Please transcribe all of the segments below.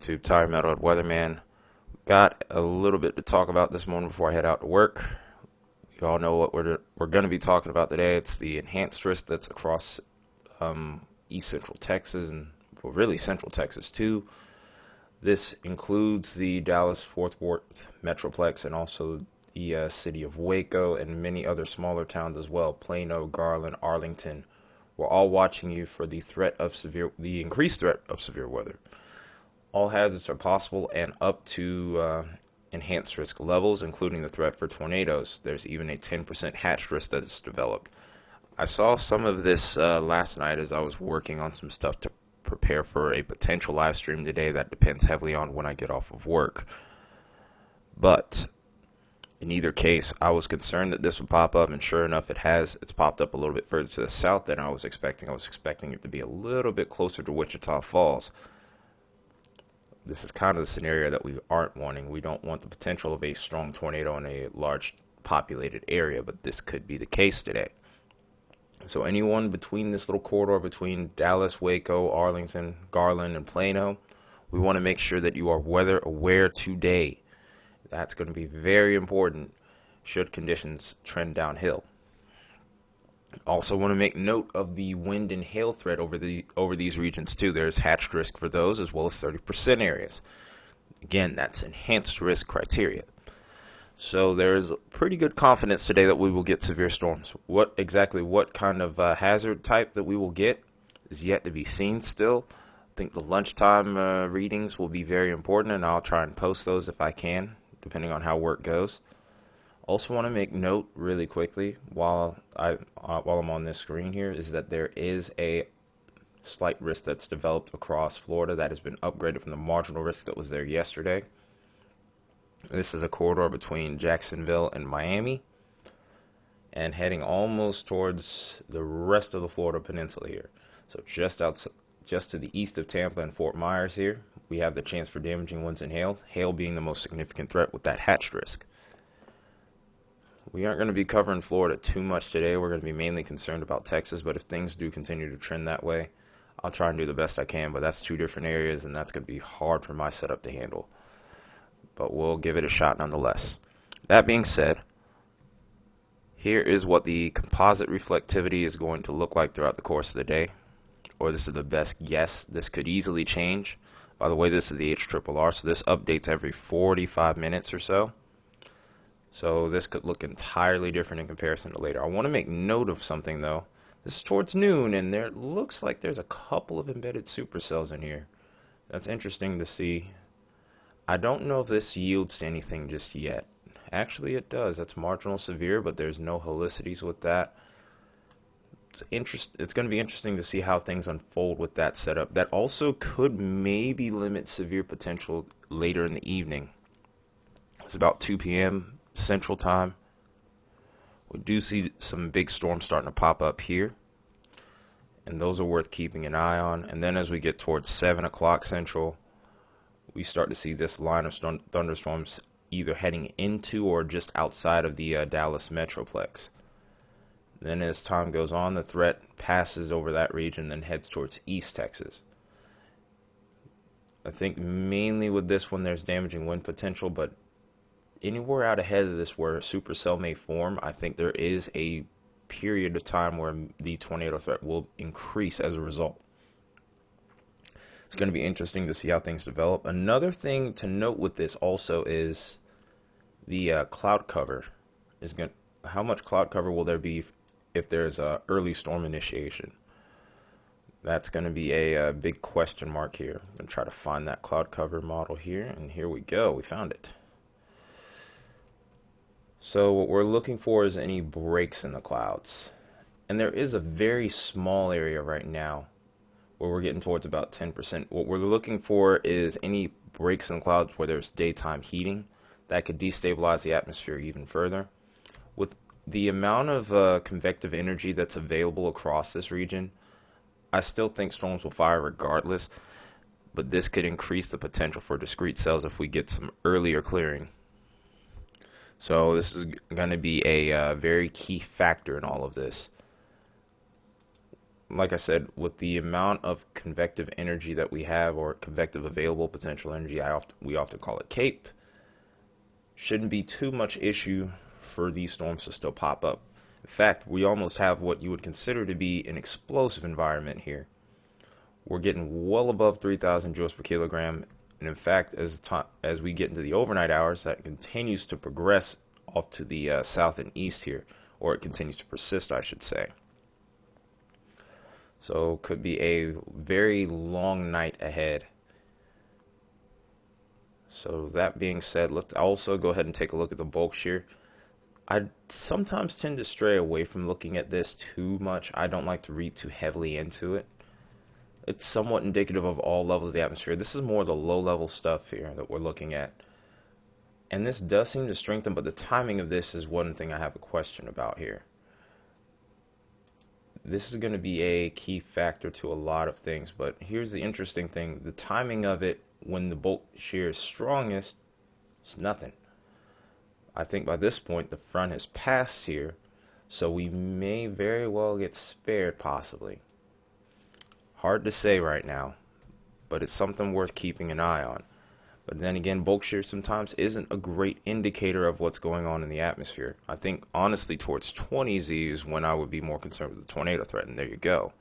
YouTube? Tire Metalhead Weatherman. Got a little bit to talk about this morning before I head out to work. You all know what we're going to be talking about today. It's the enhanced risk that's across East Central Texas and really Central Texas too. This includes the Dallas Fort Worth Metroplex and also the city of Waco and many other smaller towns as well. Plano, Garland, Arlington. We're all watching you for the increased threat of severe weather. All hazards are possible and up to enhanced risk levels, including the threat for tornadoes. There's even a 10% hatch risk that is developed. I saw some of this last night as I was working on some stuff to prepare for a potential live stream today. That depends heavily on when I get off of work. But in either case, I was concerned that this would pop up, and sure enough, it has. It's popped up a little bit further to the south than I was expecting. I was expecting it to be a little bit closer to Wichita Falls. This is kind of the scenario that we aren't wanting. We don't want the potential of a strong tornado in a large populated area, but this could be the case today. So anyone between this little corridor between Dallas, Waco, Arlington, Garland, and Plano, we want to make sure that you are weather aware today. That's going to be very important should conditions trend downhill. Also want to make note of the wind and hail threat over these regions too. There's hatched risk for those as well as 30% areas. Again, that's enhanced risk criteria. So there's pretty good confidence today that we will get severe storms. What kind of hazard type that we will get is yet to be seen still. I think the lunchtime readings will be very important, and I'll try and post those if I can, depending on how work goes. Also want to make note really quickly while I'm on this screen here is that there is a slight risk that's developed across Florida that has been upgraded from the marginal risk that was there yesterday. This is a corridor between Jacksonville and Miami and heading almost towards the rest of the Florida peninsula here. So just to the east of Tampa and Fort Myers here, we have the chance for damaging winds and hail being the most significant threat with that hatched risk. We aren't going to be covering Florida too much today. We're going to be mainly concerned about Texas, but if things do continue to trend that way, I'll try and do the best I can, but that's two different areas, and that's going to be hard for my setup to handle. But we'll give it a shot nonetheless. That being said, here is what the composite reflectivity is going to look like throughout the course of the day, or this is the best guess. This could easily change. By the way, this is the HRRR, so this updates every 45 minutes or so. So this could look entirely different in comparison to later. I want to make note of something though. This is towards noon, and there looks like there's a couple of embedded supercells in here. That's interesting to see. I don't know if this yields to anything just yet. Actually, it does. That's marginal severe, but there's no helicities with that. It's going to be interesting to see how things unfold with that setup. That also could maybe limit severe potential later in the evening. It's about 2 p.m. Central Time. We do see some big storms starting to pop up here, and those are worth keeping an eye on. And then as we get towards 7 o'clock Central, we start to see this line of thunderstorms either heading into or just outside of the Dallas Metroplex. Then as time goes on, the threat passes over that region, then heads towards East Texas. I think mainly with this one there's damaging wind potential, but anywhere out ahead of this where a supercell may form, I think there is a period of time where the tornado threat will increase as a result. It's going to be interesting to see how things develop. Another thing to note with this also is the cloud cover. How much cloud cover will there be if there's a early storm initiation? That's going to be a big question mark here. I'm going to try to find that cloud cover model here, and here we go. We found it. So what we're looking for is any breaks in the clouds. And there is a very small area right now where we're getting towards about 10%. What we're looking for is any breaks in the clouds where there's daytime heating. That could destabilize the atmosphere even further. With the amount of convective energy that's available across this region, I still think storms will fire regardless, but this could increase the potential for discrete cells if we get some earlier clearing. So this is going to be a very key factor in all of this. like I said, with the amount of convective energy that we have, or convective available potential energy, we often call it CAPE, shouldn't be too much issue for these storms to still pop up. In fact, we almost have what you would consider to be an explosive environment here. We're getting well above 3,000 joules per kilogram, and in fact, as we get into the overnight hours, that continues to progress off to the south and east here, or it continues to persist, I should say. So could be a very long night ahead. So that being said, let's also go ahead and take a look at the bulk shear. I sometimes tend to stray away from looking at this too much. I don't like to read too heavily into it. It's somewhat indicative of all levels of the atmosphere. This is more the low level stuff here that we're looking at. And this does seem to strengthen, but the timing of this is one thing I have a question about here. This is going to be a key factor to a lot of things, but here's the interesting thing. The timing of it when the bulk shear is strongest is nothing. I think by this point the front has passed here, so we may very well get spared, possibly. Hard to say right now, but it's something worth keeping an eye on. But then again, bulk shear sometimes isn't a great indicator of what's going on in the atmosphere. I think honestly towards 20Z is when I would be more concerned with the tornado threat, and there you go.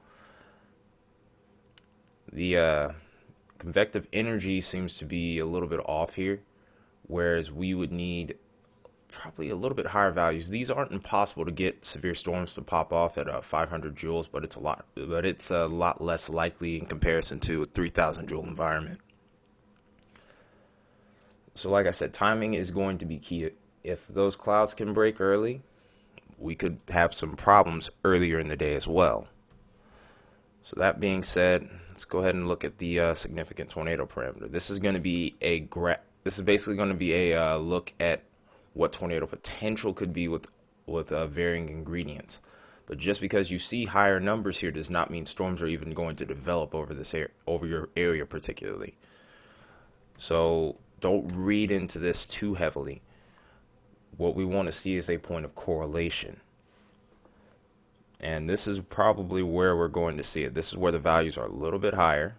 The convective energy seems to be a little bit off here, whereas we would need probably a little bit higher values. These aren't impossible to get severe storms to pop off at 500 joules, but it's a lot less likely in comparison to a 3,000 joule environment. So like I said, timing is going to be key. If those clouds can break early, we could have some problems earlier in the day as well. So that being said, let's go ahead and look at the significant tornado parameter. This is going to be basically going to be a look at what tornado potential could be with varying ingredients. But just because you see higher numbers here does not mean storms are even going to develop over your area particularly. So don't read into this too heavily. What we want to see is a point of correlation. And this is probably where we're going to see it. This is where the values are a little bit higher.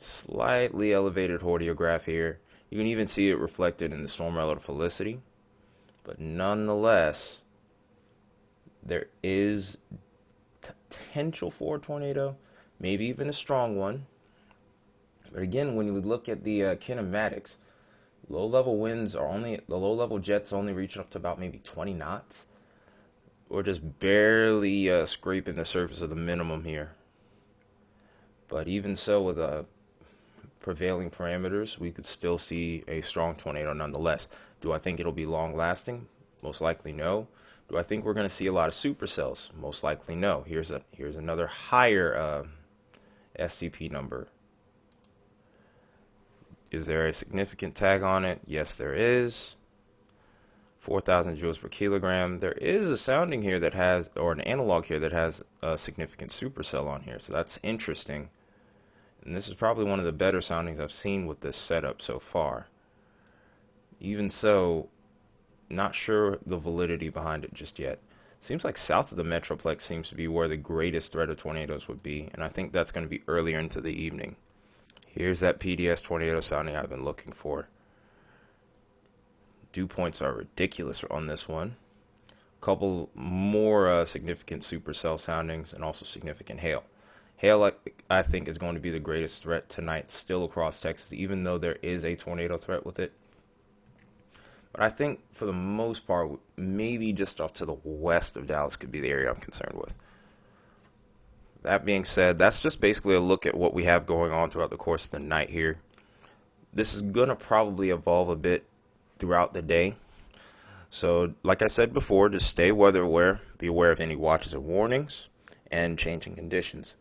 Slightly elevated hordeograph here. You can even see it reflected in the storm relative felicity. But nonetheless, there is potential for a tornado, maybe even a strong one. But again, when we look at the kinematics, the low level jets only reaching up to about maybe 20 knots. We're just barely scraping the surface of the minimum here. But even so, with prevailing parameters, we could still see a strong tornado nonetheless. Do I think it'll be long lasting? Most likely no. Do I think we're going to see a lot of supercells? Most likely no. Here's another higher SCP number. Is there a significant tag on it? Yes, there is. 4,000 joules per kilogram. There is a sounding here that has, or an analog here that has a significant supercell on here. So that's interesting. And this is probably one of the better soundings I've seen with this setup so far. Even so, not sure the validity behind it just yet. Seems like south of the Metroplex seems to be where the greatest threat of tornadoes would be. And I think that's going to be earlier into the evening. Here's that PDS tornado sounding I've been looking for. Dew points are ridiculous on this one. A couple more significant supercell soundings and also significant hail. Hail, I think, is going to be the greatest threat tonight still across Texas, even though there is a tornado threat with it. But I think for the most part, maybe just off to the west of Dallas could be the area I'm concerned with. That being said, that's just basically a look at what we have going on throughout the course of the night here. This is going to probably evolve a bit throughout the day. So, like I said before, just stay weather aware, be aware of any watches and warnings, and changing conditions.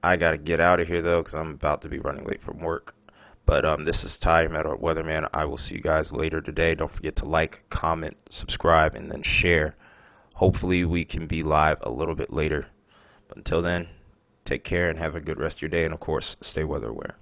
I got to get out of here, though, because I'm about to be running late from work. But this is Ty, your Metal Weatherman. I will see you guys later today. Don't forget to like, comment, subscribe, and then share. Hopefully, we can be live a little bit later. But until then, take care and have a good rest of your day. And, of course, stay weather aware.